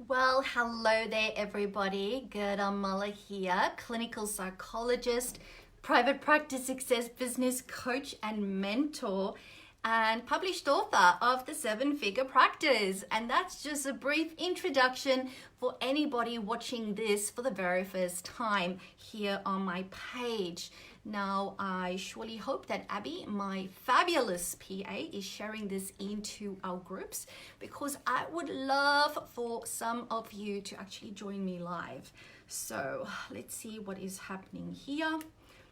Well, hello there, everybody. Gerda Muller here, clinical psychologist, private practice success business coach and mentor, and published author of The Seven-Figure Practice. And that's just a brief introduction for anybody watching this for the very first time here on my page. Now, I surely hope that Abby, my fabulous PA, is sharing this into our groups because I would love for some of you to actually join me live. So let's see what is happening here.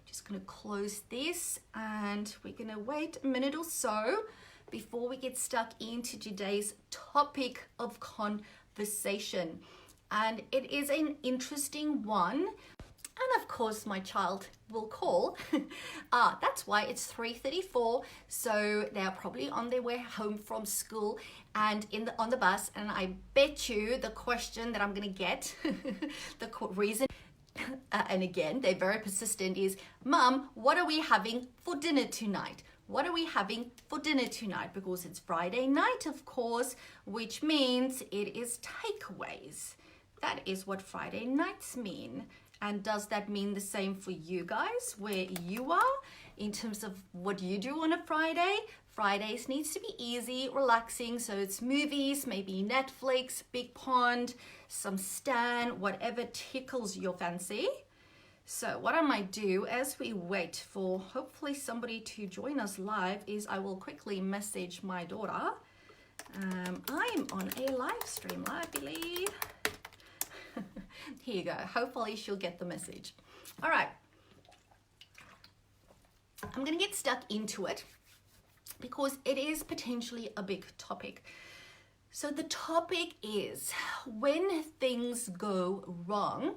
Just going to close this and we're going to wait a minute or so before we get stuck into today's topic of conversation. And it is an interesting one. And of course, my child will call. That's why it's 3:34. So they're probably on their way home from school and on the bus. And I bet you the question that I'm going to get, the reason, and again, they're very persistent, is, Mum, what are we having for dinner tonight? What are we having for dinner tonight? Because it's Friday night, of course, which means it is takeaways. That is what Friday nights mean. And does that mean the same for you guys, where you are, in terms of what you do on a Friday? Fridays needs to be easy, relaxing, so it's movies, maybe Netflix, Big Pond, some Stan, whatever tickles your fancy. So what I might do as we wait for hopefully somebody to join us live is I will quickly message my daughter. I'm on a live stream, I believe. Here you go. Hopefully she'll get the message. All right. I'm going to get stuck into it because it is potentially a big topic. So the topic is, when things go wrong,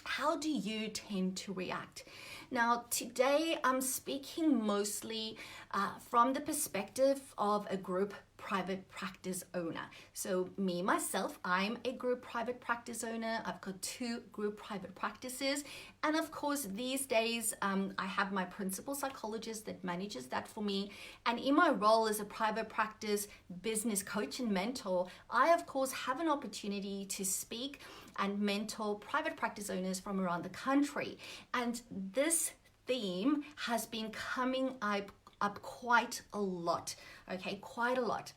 how do you tend to react? Now, today I'm speaking mostly from the perspective of a group private practice owner. So me, myself, I'm a group private practice owner. I've got 2 group private practices. And of course, these days, I have my principal psychologist that manages that for me. And in my role as a private practice business coach and mentor, I, of course, have an opportunity to speak and mentor private practice owners from around the country. And this theme has been coming up quite a lot, okay, quite a lot.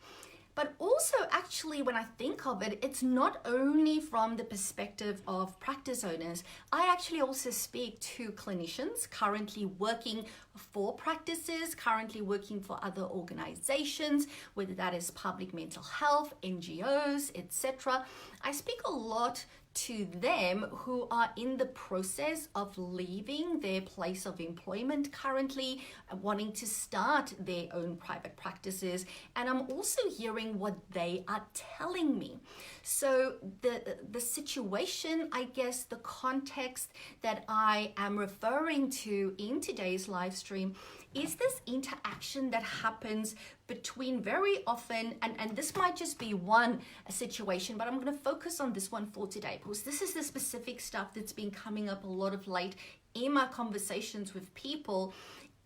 But also, actually, when I think of it, it's not only from the perspective of practice owners. I actually also speak to clinicians currently working for practices, currently working for other organizations, whether that is public mental health, NGOs, etc. I speak a lot to them who are in the process of leaving their place of employment currently, wanting to start their own private practices. And I'm also hearing what they are telling me. So the situation, I guess, the context that I am referring to in today's live stream is this interaction that happens between very often, and this might just be one situation, but I'm going to focus on this one for today because this is the specific stuff that's been coming up a lot of late in my conversations with people,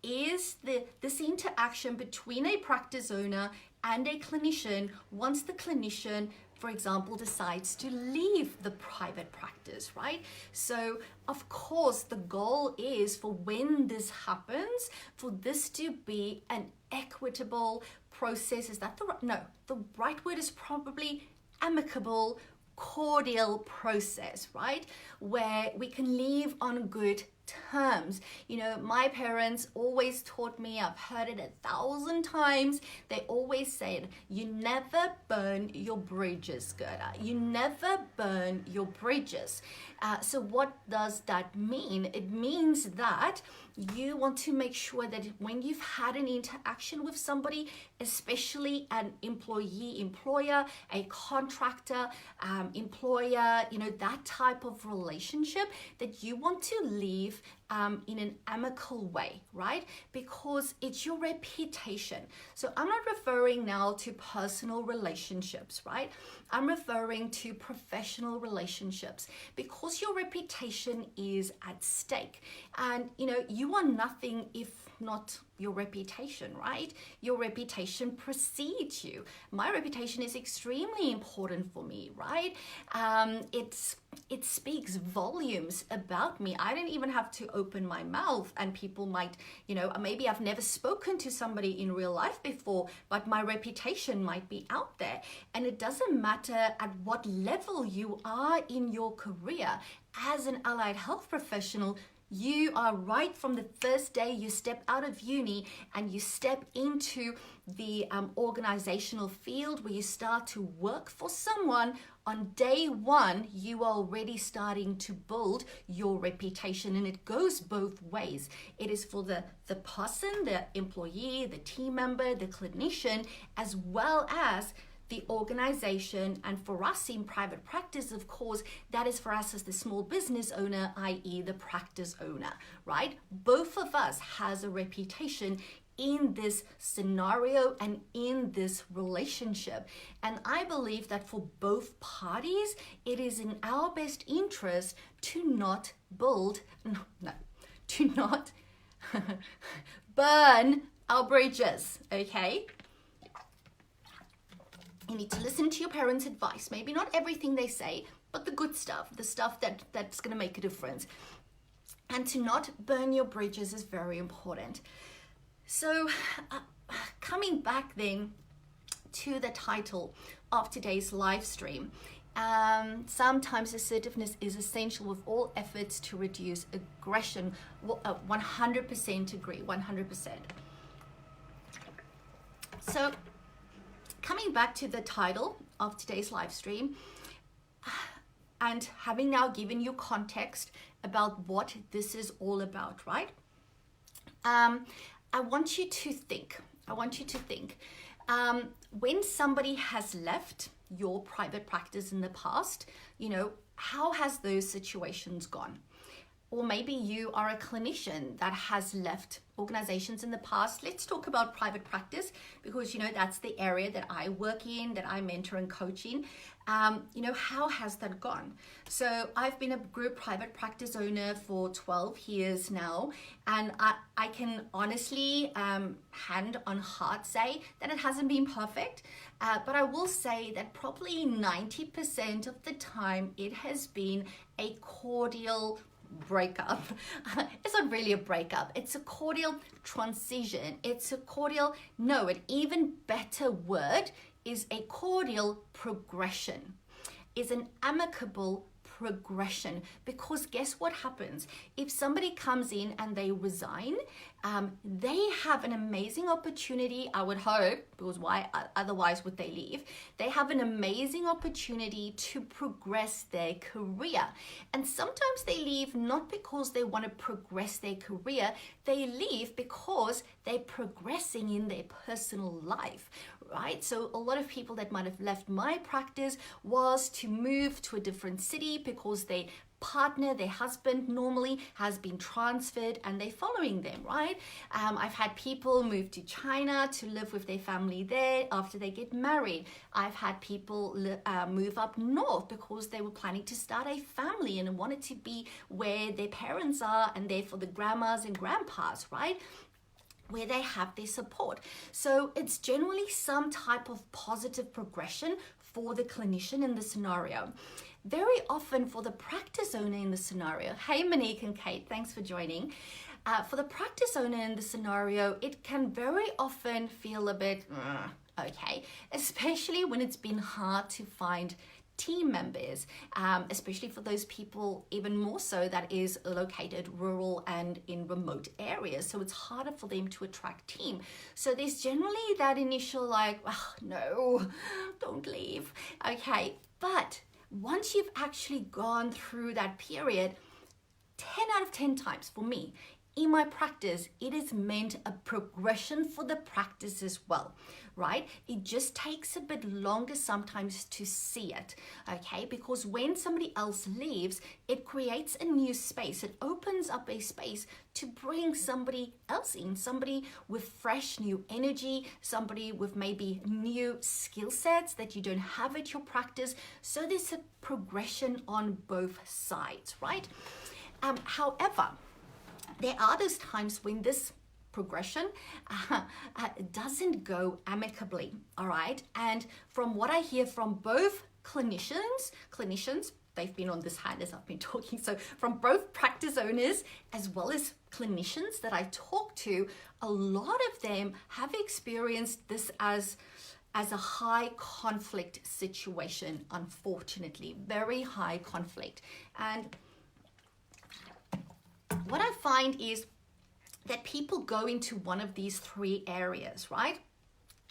is this interaction between a practice owner and a clinician once the clinician, for example, decides to leave the private practice, right? So, of course, the goal is for when this happens, for this to be an equitable process. Is that the right? No, the right word is probably amicable, cordial process, right? Where we can leave on good terms. You know, my parents always taught me, I've heard it 1,000 times, they always said, you never burn your bridges, Gerda. You never burn your bridges. So what does that mean? It means that you want to make sure that when you've had an interaction with somebody, especially an employee, employer, a contractor, employer, you know, that type of relationship, that you want to leave in an amicable way, right? Because it's your reputation. So I'm not referring now to personal relationships, right? I'm referring to professional relationships, because your reputation is at stake. And you are nothing if not your reputation, right? Your reputation precedes you. My reputation is extremely important for me, right? It speaks volumes about me. I don't even have to open my mouth, and people might, maybe I've never spoken to somebody in real life before, but my reputation might be out there. And it doesn't matter at what level you are in your career as an allied health professional. You are right from the first day you step out of uni and you step into the organizational field where you start to work for someone. On day one, you are already starting to build your reputation, and it goes both ways. It is for the person, the employee, the team member, the clinician, as well as the organization. And for us in private practice, of course, that is for us as the small business owner, i.e. the practice owner, right? Both of us has a reputation in this scenario and in this relationship. And I believe that for both parties, it is in our best interest to not burn our bridges, okay? You need to listen to your parents' advice. Maybe not everything they say, but the good stuff, the stuff that's going to make a difference. And to not burn your bridges is very important. So coming back then to the title of today's live stream, sometimes assertiveness is essential with all efforts to reduce aggression. 100% agree, 100%. So coming back to the title of today's live stream, and having now given you context about what this is all about, right? I want you to think, when somebody has left your private practice in the past, how has those situations gone? Or maybe you are a clinician that has left organizations in the past. Let's talk about private practice, because that's the area that I work in, that I mentor and coach in. How has that gone? So I've been a group private practice owner for 12 years now, and I can honestly, hand on heart, say that it hasn't been perfect, but I will say that probably 90% of the time it has been a cordial breakup. It's not really a breakup, it's a cordial transition. It's a cordial, no, an even better word is a cordial progression, is an amicable progression. Because guess what happens? If somebody comes in and they resign, they have an amazing opportunity, I would hope, because why otherwise would they leave? They have an amazing opportunity to progress their career. And sometimes they leave not because they want to progress their career, they leave because they're progressing in their personal life, right? So a lot of people that might have left my practice was to move to a different city because they partner, their husband normally has been transferred and they're following them, right? I've had people move to China to live with their family there after they get married. I've had people move up north because they were planning to start a family and wanted to be where their parents are and therefore the grandmas and grandpas, right? Where they have their support. So it's generally some type of positive progression for the clinician in the scenario. Very often for the practice owner in the scenario, hey Monique and Kate, thanks for joining. For the practice owner in the scenario, it can very often feel a bit, okay, especially when it's been hard to find team members, especially for those people even more so that is located rural and in remote areas. So it's harder for them to attract team. So there's generally that initial like, oh, no, don't leave. Okay, but once you've actually gone through that period, 10 out of 10 times for me, in my practice, it has meant a progression for the practice as well. right? It just takes a bit longer sometimes to see it, okay? Because when somebody else leaves, it creates a new space. It opens up a space to bring somebody else in, somebody with fresh new energy, somebody with maybe new skill sets that you don't have at your practice. So there's a progression on both sides, right? However, there are those times when this progression doesn't go amicably, all right? And from what I hear from both clinicians, they've been on this hand as I've been talking, so from both practice owners as well as clinicians that I talk to, a lot of them have experienced this as a high conflict situation, unfortunately, very high conflict. And what I find is that people go into one of these three areas, right?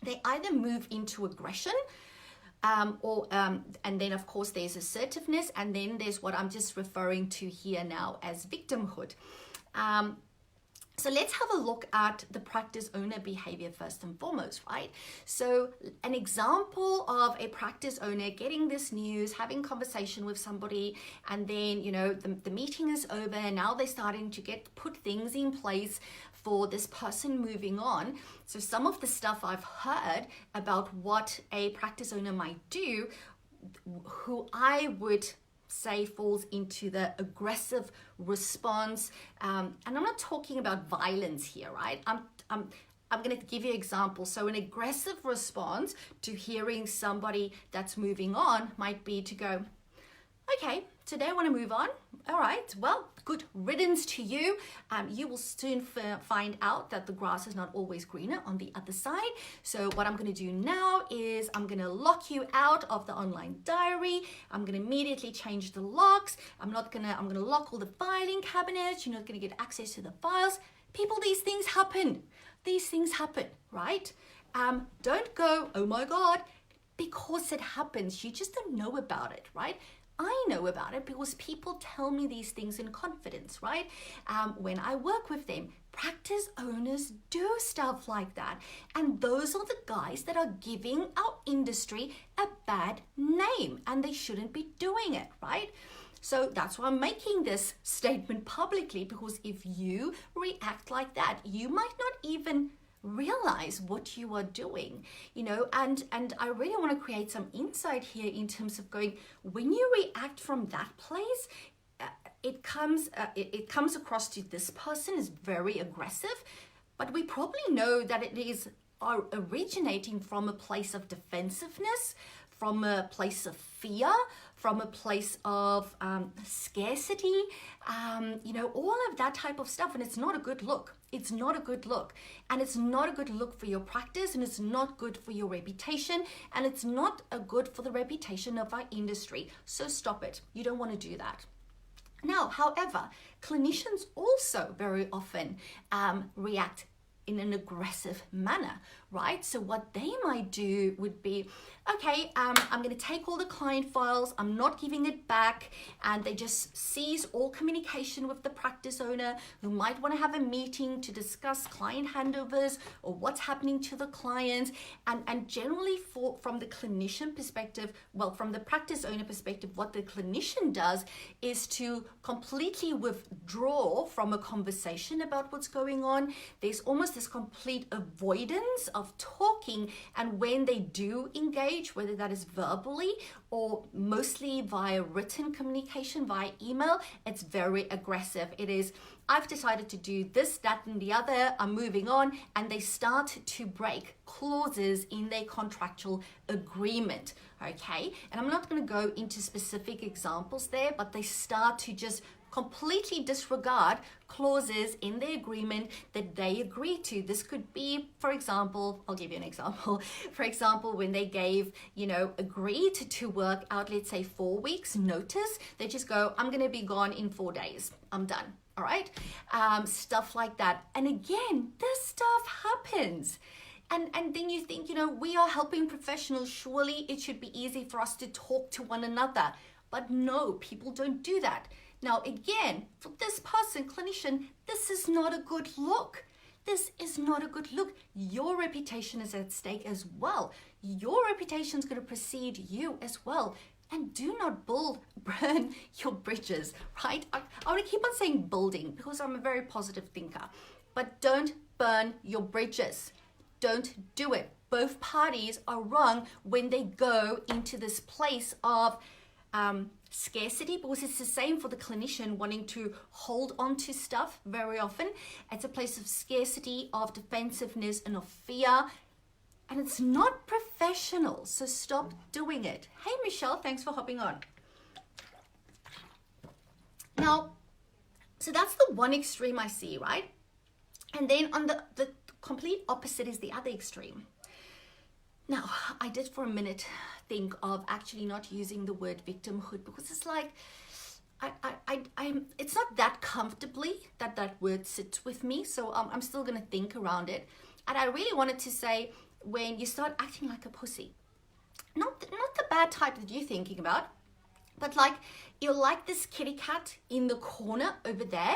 They either move into aggression, and then of course there's assertiveness, and then there's what I'm just referring to here now as victimhood. So let's have a look at the practice owner behavior first and foremost, right? So an example of a practice owner getting this news, having conversation with somebody, and then, you know, the meeting is over, and now they're starting to put things in place for this person moving on. So some of the stuff I've heard about what a practice owner might do, who I would say falls into the aggressive response, and I'm not talking about violence here, right? I'm going to give you an example. So an aggressive response to hearing somebody that's moving on might be to go, okay, today I want to move on. All right, well, good riddance to you. You will soon find out that the grass is not always greener on the other side. So what I'm going to do now is I'm going to lock you out of the online diary. I'm going to immediately change the locks. I'm going to lock all the filing cabinets. You're not going to get access to the files. People, these things happen. These things happen, right? Don't go, oh my God, because it happens. You just don't know about it, right? I know about it because people tell me these things in confidence, right? When I work with them, practice owners do stuff like that. And those are the guys that are giving our industry a bad name, and they shouldn't be doing it, right? So that's why I'm making this statement publicly, because if you react like that, you might not even realize what you are doing, you know, and I really want to create some insight here in terms of going, when you react from that place, it comes across to this person is very aggressive, but we probably know that it is originating from a place of defensiveness, from a place of fear, from a place of scarcity, you know, all of that type of stuff. And it's not a good look. It's not a good look. And it's not a good look for your practice, and it's not good for your reputation, and it's not a good for the reputation of our industry. So stop it. You don't want to do that. Now, however, clinicians also very often react in an aggressive manner, right? So what they might do would be, okay, I'm going to take all the client files, I'm not giving it back, and they just seize all communication with the practice owner, who might want to have a meeting to discuss client handovers or what's happening to the clients. And generally from the clinician perspective, well, from the practice owner perspective, what the clinician does is to completely withdraw from a conversation about what's going on. There's almost this complete avoidance of talking, and when they do engage, whether that is verbally or mostly via written communication, via email, it's very aggressive. It is, I've decided to do this, that, and the other, I'm moving on, and they start to break clauses in their contractual agreement, okay? And I'm not going to go into specific examples there, but they start to just completely disregard clauses in the agreement that they agree to. This could be, for example, I'll give you an example. For example, when they gave, you know, agreed to work out, let's say 4 weeks notice, they just go, I'm going to be gone in 4 days. I'm done. All right. Stuff like that. And again, this stuff happens. And then you think, you know, we are helping professionals. Surely it should be easy for us to talk to one another. But no, people don't do that. Now, again, for this person, clinician, this is not a good look. This is not a good look. Your reputation is at stake as well. Your reputation is going to precede you as well. And do not burn your bridges, right? I want to keep on saying building because I'm a very positive thinker. But don't burn your bridges. Don't do it. Both parties are wrong when they go into this place of scarcity, because it's the same for the clinician wanting to hold on to stuff very often. It's a place of scarcity, of defensiveness, and of fear. And it's not professional, so stop doing it. Hey, Michelle, thanks for hopping on. Now, so that's the one extreme I see, right? And then on the complete opposite is the other extreme. Now, I did for a minute think of actually not using the word victimhood because it's like, it's not that comfortably that word sits with me. So I'm still going to think around it. And I really wanted to say, when you start acting like a pussy, not the bad type that you're thinking about, but like you're like this kitty cat in the corner over there,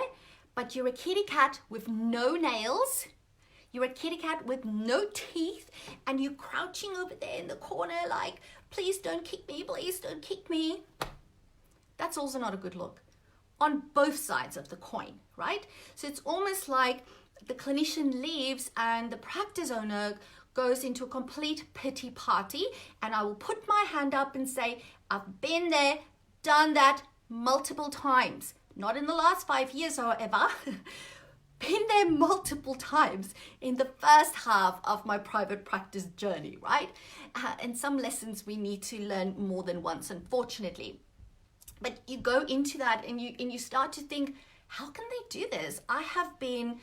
but you're a kitty cat with no nails. You're a kitty cat with no teeth, and you're crouching over there in the corner like, please don't kick me, please don't kick me. That's also not a good look on both sides of the coin, right? So it's almost like the clinician leaves and the practice owner goes into a complete pity party, and I will put my hand up and say, I've been there, done that multiple times. Not in the last 5 years, however. Been there multiple times in the first half of my private practice journey, right? And some lessons we need to learn more than once, unfortunately. But you go into that and you start to think, how can they do this? I have been,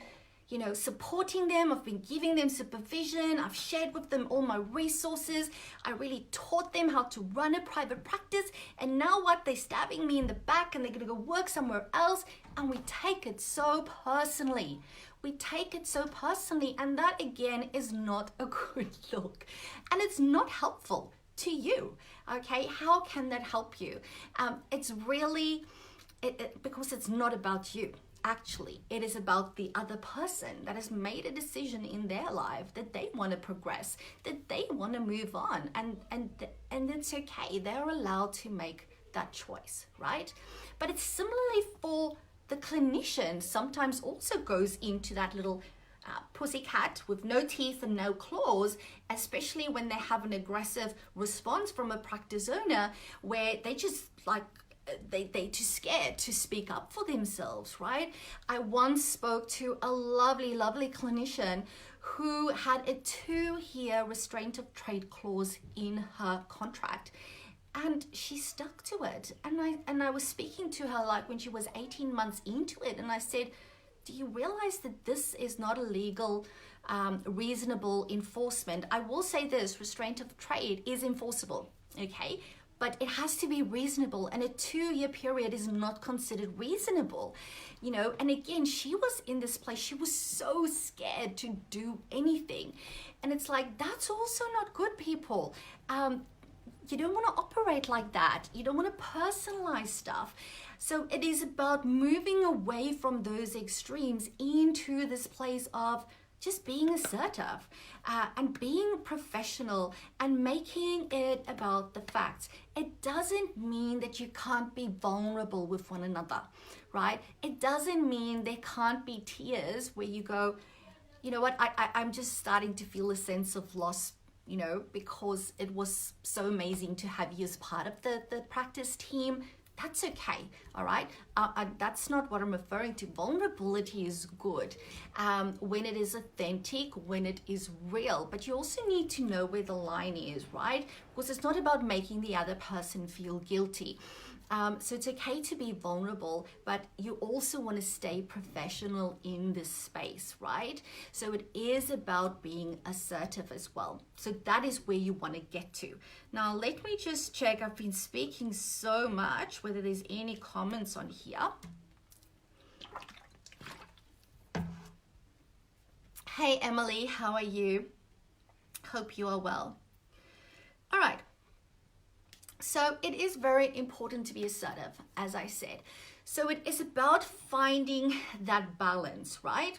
supporting them. I've been giving them supervision. I've shared with them all my resources. I really taught them how to run a private practice. And now what? They're stabbing me in the back and they're going to go work somewhere else. And we take it so personally. And that, again, is not a good look. And it's not helpful to you. Okay? How can that help you? It's really, because it's not about you. Actually, it is about the other person that has made a decision in their life that they want to progress, that they want to move on, and it's okay. They're allowed to make that choice, right? But it's similarly for the clinician. Sometimes also goes into that little pussycat with no teeth and no claws, especially when they have an aggressive response from a practice owner where they just like, they're too scared to speak up for themselves, right? I once spoke to a lovely clinician who had a 2-year restraint of trade clause in her contract, and she stuck to it. And I was speaking to her like when she was 18 months into it, and I said, do you realize that this is not a legal, reasonable enforcement? I will say this, restraint of trade is enforceable, okay? But it has to be reasonable, and a 2-year period is not considered reasonable, and again, she was in this place, she was so scared to do anything. And it's like, that's also not good, people. You don't want to operate like that. You don't want to personalize stuff. So it is about moving away from those extremes into this place of just being assertive and being professional and making it about the facts. It doesn't mean that you can't be vulnerable with one another, right? It doesn't mean there can't be tears where you go, you know what, I'm just starting to feel a sense of loss, because it was so amazing to have you as part of the practice team. That's okay, all right? That's not what I'm referring to. Vulnerability is good when it is authentic, when it is real. But you also need to know where the line is, right? Because it's not about making the other person feel guilty. So it's okay to be vulnerable, but you also want to stay professional in this space, right? So it is about being assertive as well. So that is where you want to get to. Now, let me just check. I've been speaking so much, whether there's any comments on here. Hey, Emily, how are you? Hope you are well. All right. So it is very important to be assertive, as I said. So it is about finding that balance, right?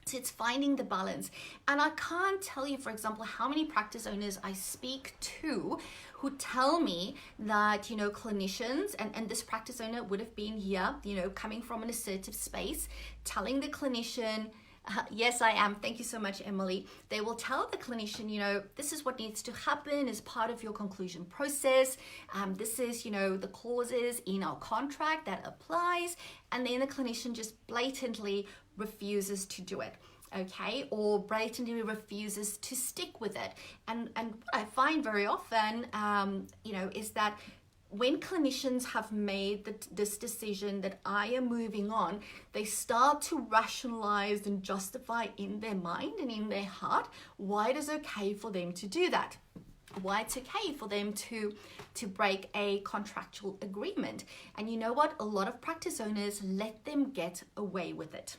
So it's finding the balance. And I can't tell you, for example, how many practice owners I speak to who tell me that, you know, clinicians, and this practice owner would have been here, you know, coming from an assertive space, telling the clinician, yes, I am. Thank you so much, Emily. They will tell the clinician, you know, this is what needs to happen as part of your conclusion process. This is, you know, the clauses in our contract that applies. And then the clinician just blatantly refuses to do it. Okay, or blatantly refuses to stick with it. And what I find very often, you know, is that when clinicians have made this decision that I am moving on, they start to rationalize and justify in their mind and in their heart why it is okay for them to do that. Why it's okay for them to break a contractual agreement. And you know what? A lot of practice owners let them get away with it.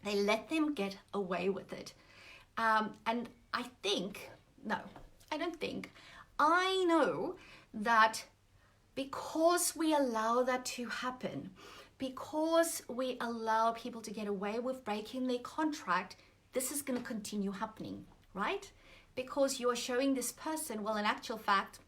They let them get away with it. And I think, no, I don't think, I know that because we allow that to happen, because we allow people to get away with breaking their contract, this is going to continue happening, right? Because you are showing this person, well, in actual fact,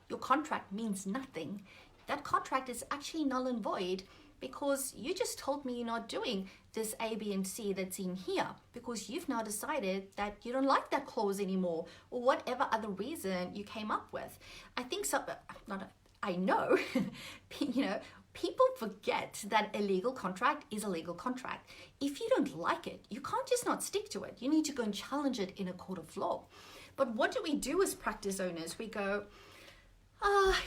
your contract means nothing. That contract is actually null and void because you just told me you're not doing this A, B, and C that's in here because you've now decided that you don't like that clause anymore or whatever other reason you came up with. I think so, I know, you know, people forget that a legal contract is a legal contract. If you don't like it, you can't just not stick to it. You need to go and challenge it in a court of law. But what do we do as practice owners? We go,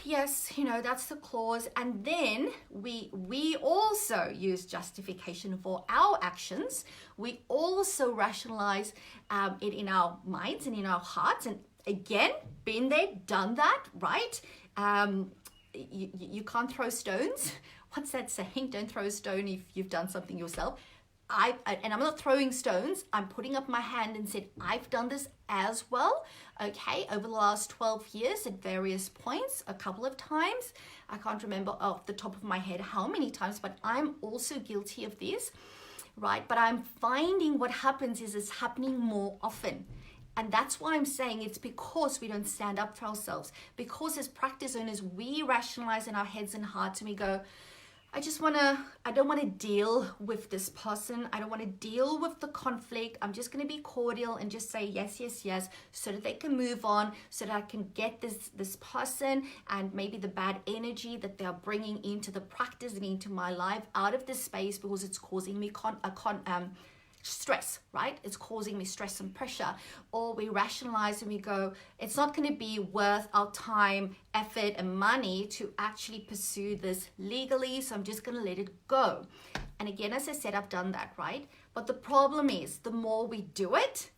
yes, you know, that's the clause. And then we also use justification for our actions. We also rationalize it in our minds and in our hearts. And again, been there, done that, right? You can't throw stones. What's that saying? Don't throw a stone if you've done something yourself. And I'm not throwing stones. I'm putting up my hand and said, I've done this as well. Okay, over the last 12 years at various points, a couple of times. I can't remember off the top of my head how many times, but I'm also guilty of this, right? But I'm finding what happens is it's happening more often. And that's why I'm saying it's because we don't stand up for ourselves. Because as practice owners, we rationalize in our heads and hearts and we go, I don't want to deal with this person. I don't want to deal with the conflict. I'm just going to be cordial and just say yes, yes, yes, so that they can move on, so that I can get this person and maybe the bad energy that they're bringing into the practice and into my life out of this space because it's causing me stress, right? It's causing me stress and pressure. Or we rationalize and we go, it's not going to be worth our time, effort, and money to actually pursue this legally, so I'm just going to let it go. And again, as I said, I've done that, right? But the problem is, the more we do it,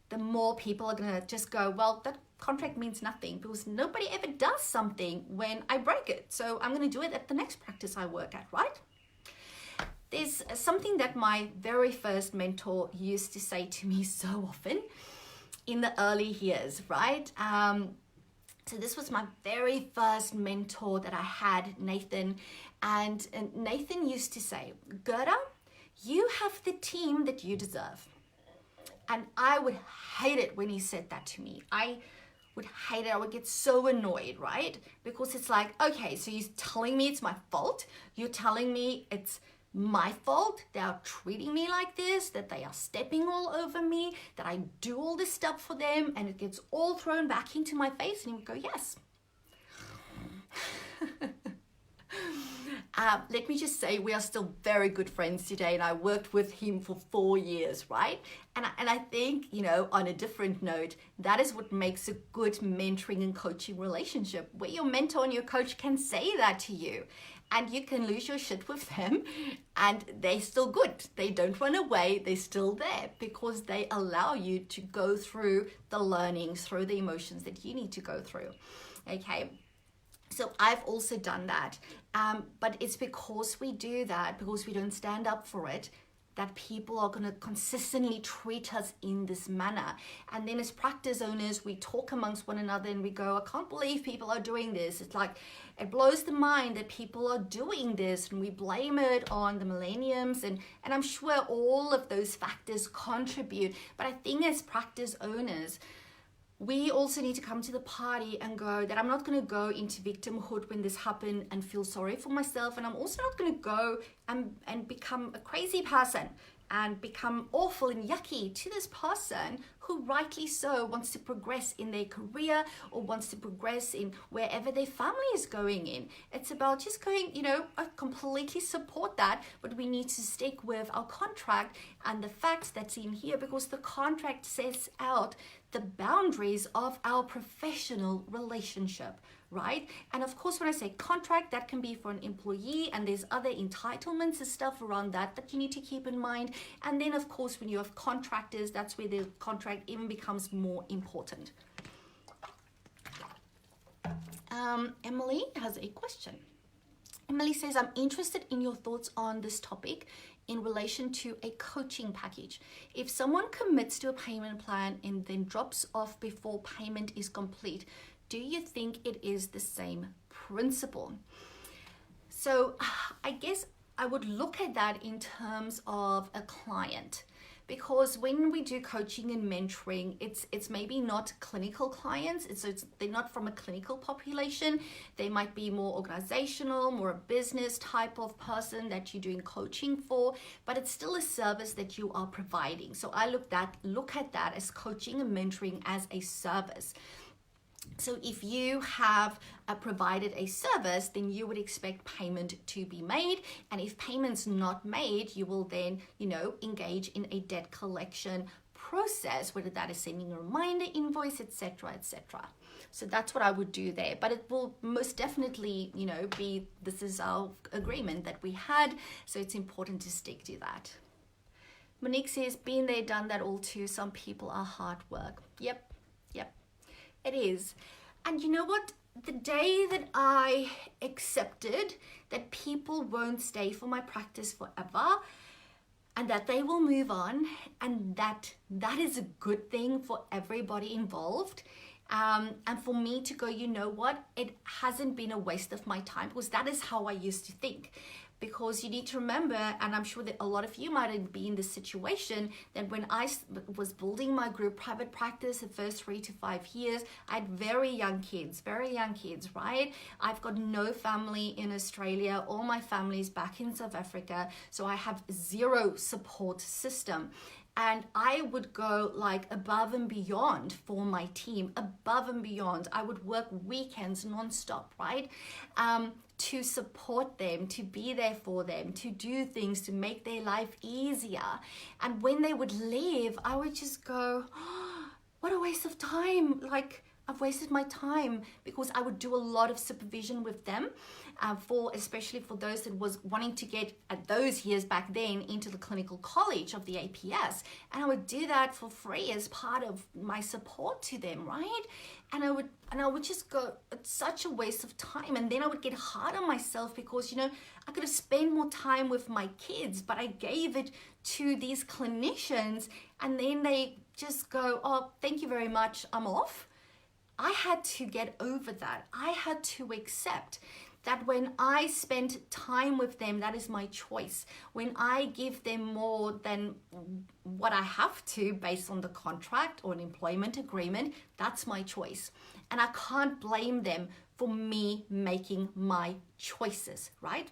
the more people are going to just go, well, that contract means nothing because nobody ever does something when I break it. So I'm going to do it at the next practice I work at, right? There's something that my very first mentor used to say to me so often in the early years, right? So this was my very first mentor that I had, Nathan. And Nathan used to say, Gerda, you have the team that you deserve. And I would hate it when he said that to me. I would hate it. I would get so annoyed, right? Because it's like, okay, so you're telling me it's my fault. You're telling me it's my fault, they are treating me like this, that they are stepping all over me, that I do all this stuff for them, and it gets all thrown back into my face, and you would go, yes. Let me just say, we are still very good friends today, and I worked with him for 4 years, right? And I think, you know, on a different note, that is what makes a good mentoring and coaching relationship, where your mentor and your coach can say that to you. And you can lose your shit with them and they're still good. They don't run away. They're still there because they allow you to go through the learnings, through the emotions that you need to go through. Okay. So I've also done that. But it's because we do that, because we don't stand up for it. that people are going to consistently treat us in this manner. And then as practice owners, we talk amongst one another and we go, I can't believe people are doing this. It's like, it blows the mind that people are doing this, and we blame it on the millenniums, and I'm sure all of those factors contribute. But I think as practice owners, we also need to come to the party and go that I'm not going to go into victimhood when this happened and feel sorry for myself. And I'm also not going to go and become a crazy person and become awful and yucky to this person who rightly so wants to progress in their career or wants to progress in wherever their family is going in. It's about just going, I completely support that, but we need to stick with our contract and the facts that's in here, because the contract sets out the boundaries of our professional relationship, right? And of course, when I say contract, that can be for an employee, and there's other entitlements and stuff around that you need to keep in mind. And then of course, when you have contractors, that's where the contract even becomes more important. Emily has a question. Emily says, I'm interested in your thoughts on this topic in relation to a coaching package. If someone commits to a payment plan and then drops off before payment is complete, do you think it is the same principle? So I guess I would look at that in terms of a client, because when we do coaching and mentoring, it's maybe not clinical clients. They're not from a clinical population. They might be more organizational, more a business type of person that you're doing coaching for, but it's still a service that you are providing. So I look at that as coaching and mentoring as a service. So if you have provided a service, then you would expect payment to be made. And if payment's not made, you will then, engage in a debt collection process, whether that is sending a reminder invoice, etc., etc. So that's what I would do there. But it will most definitely, be, this is our agreement that we had. So it's important to stick to that. Monique says, been there, done that all too. Some people are hard work. Yep. It is. And you know what? The day that I accepted that people won't stay for my practice forever and that they will move on, and that is a good thing for everybody involved, and for me to go, you know what? It hasn't been a waste of my time, because that is how I used to think. Because you need to remember, and I'm sure that a lot of you might be in this situation, that when I was building my group private practice the first 3 to 5 years, I had very young kids, right? I've got no family in Australia. All my family is back in South Africa. So I have zero support system. And I would go like above and beyond for my team, above and beyond. I would work weekends nonstop, right? To support them, to be there for them, to do things to make their life easier. And when they would leave, I would just go, oh, what a waste of time. Like, I've wasted my time, because I would do a lot of supervision with them, especially for those that was wanting to get at those years back then into the clinical college of the APS. And I would do that for free as part of my support to them, right? And I would just go, it's such a waste of time. And then I would get hard on myself, because, I could have spent more time with my kids, but I gave it to these clinicians, and then they just go, oh, thank you very much, I'm off. I had to get over that. I had to accept that when I spend time with them, that is my choice. When I give them more than what I have to based on the contract or an employment agreement, that's my choice. And I can't blame them for me making my choices, right?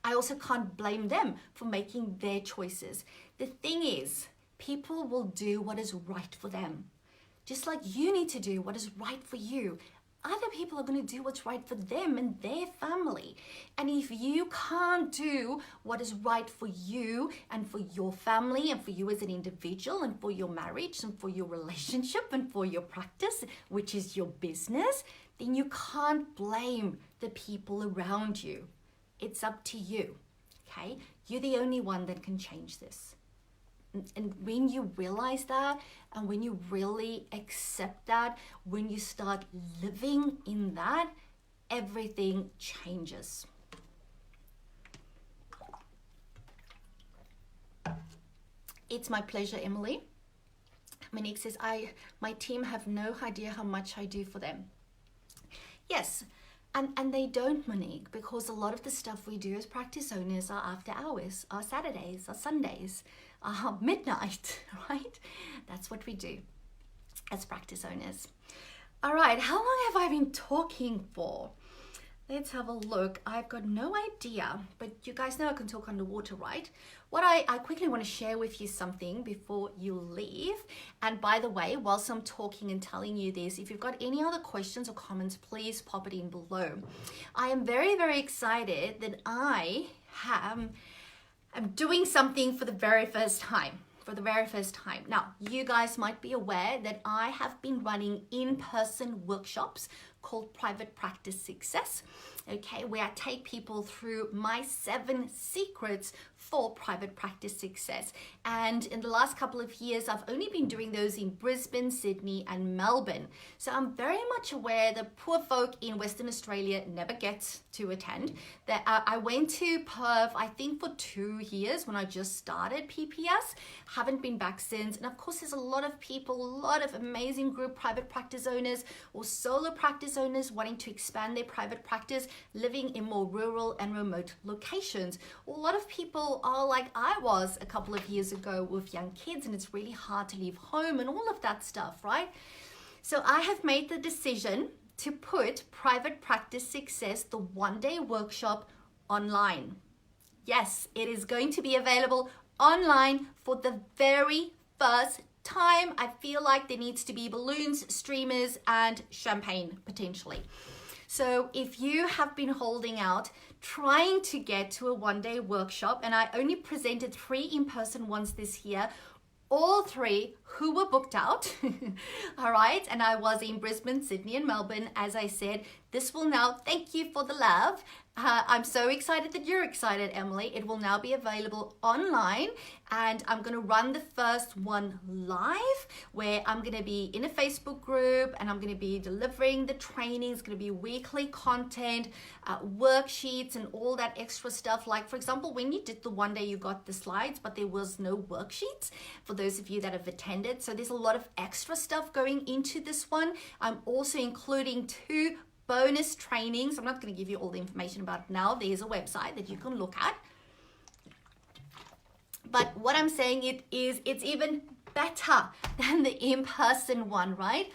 I also can't blame them for making their choices. The thing is, people will do what is right for them. Just like you need to do what is right for you, other people are going to do what's right for them and their family. And if you can't do what is right for you and for your family and for you as an individual and for your marriage and for your relationship and for your practice, which is your business, then you can't blame the people around you. It's up to you, okay? You're the only one that can change this. And when you realize that, and when you really accept that, when you start living in that, everything changes. It's my pleasure, Emily. Monique says, my team have no idea how much I do for them. Yes, and they don't, Monique, because a lot of the stuff we do as practice owners are after hours, are Saturdays, are Sundays, are midnight, right? That's what we do as practice owners. All right, how long have I been talking for? Let's have a look. I've got no idea, but you guys know I can talk underwater, right? What I quickly want to share with you something before you leave. And by the way, whilst I'm talking and telling you this, if you've got any other questions or comments, please pop it in below. I am very, very excited that I'm doing something for the very first time. Now, you guys might be aware that I have been running in-person workshops called Private Practice Success, okay, where I take people through my 7 secrets for private practice success. And in the last couple of years, I've only been doing those in Brisbane, Sydney, and Melbourne. So I'm very much aware that poor folk in Western Australia never get to attend. That I went to Perth, I think for 2 years when I just started PPS, haven't been back since. And of course, there's a lot of people, a lot of amazing group private practice owners or solo practice owners wanting to expand their private practice, living in more rural and remote locations. A lot of people are like I was a couple of years ago with young kids, and it's really hard to leave home and all of that stuff, right? So I have made the decision to put Private Practice Success, the 1-day workshop, online. Yes, it is going to be available online for the very first time. I feel like there needs to be balloons, streamers, and champagne potentially. So if you have been holding out, trying to get to a 1-day workshop, and I only presented 3 in-person ones this year, all 3 who were booked out, all right, and I was in Brisbane, Sydney, and Melbourne, as I said. This will now, thank you for the love. I'm so excited that you're excited, Emily. It will now be available online, and I'm going to run the first one live, where I'm going to be in a Facebook group, and I'm going to be delivering the training. It's going to be weekly content, worksheets, and all that extra stuff. Like, for example, when you did the 1-day, you got the slides, but there was no worksheets for those of you that have attended. So there's a lot of extra stuff going into this one. I'm also including 2 bonus trainings. I'm not going to give you all the information about it now. There's a website that you can look at. But what I'm saying it's even better than the in-person one, right?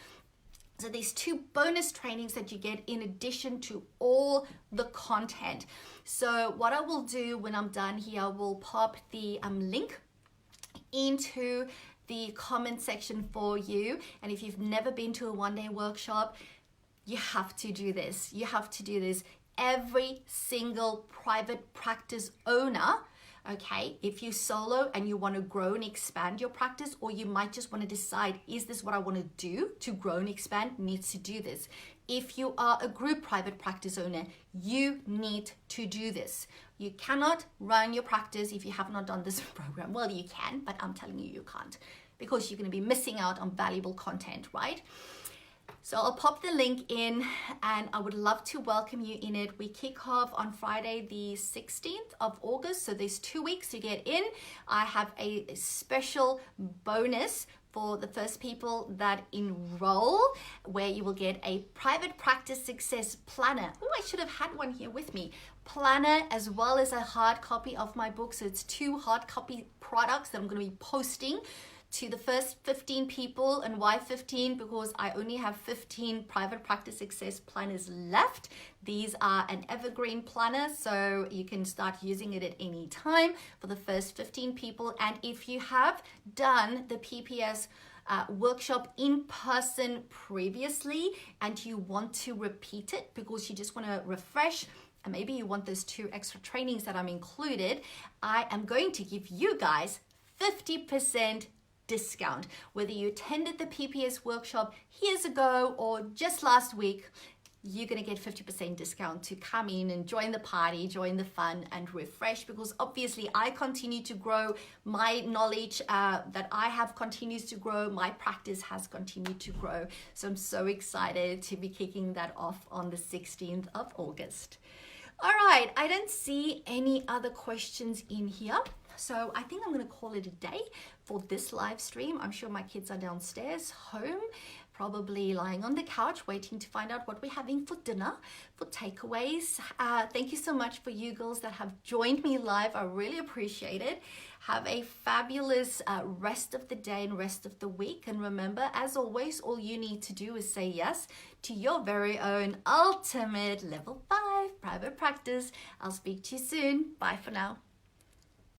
So there's 2 bonus trainings that you get in addition to all the content. So what I will do when I'm done here, I will pop the link into the comment section for you. And if you've never been to a 1-day workshop, you have to do this. You have to do this. Every single private practice owner, okay, if you solo and you want to grow and expand your practice, or you might just want to decide, is this what I want to do to grow and expand, needs to do this. If you are a group private practice owner, you need to do this. You cannot run your practice if you have not done this program. Well, you can, but I'm telling you, you can't, because you're going to be missing out on valuable content, right? So I'll pop the link in, and I would love to welcome you in it. We kick off on Friday, the 16th of August. So there's 2 weeks to get in. I have a special bonus for the first people that enroll, where you will get a private practice success planner. Oh, I should have had one here with me. Planner, as well as a hard copy of my book. So it's 2 hard copy products that I'm going to be posting to the first 15 people. And why 15? Because I only have 15 private practice success planners left. These are an evergreen planner, so you can start using it at any time for the first 15 people. And if you have done the PPS workshop in person previously and you want to repeat it because you just want to refresh, and maybe you want those 2 extra trainings that I'm included, I am going to give you guys 50% discount. Whether you attended the PPS workshop years ago or just last week, you're going to get 50% discount to come in and join the party, join the fun, and refresh, because obviously I continue to grow. My knowledge that I have continues to grow. My practice has continued to grow. So I'm so excited to be kicking that off on the 16th of August. All right, I don't see any other questions in here. So I think I'm going to call it a day for this live stream. I'm sure my kids are downstairs, home, probably lying on the couch, waiting to find out what we're having for dinner, for takeaways. Thank you so much for you girls that have joined me live. I really appreciate it. Have a fabulous rest of the day and rest of the week. And remember, as always, all you need to do is say yes to your very own ultimate level 5 private practice. I'll speak to you soon. Bye for now.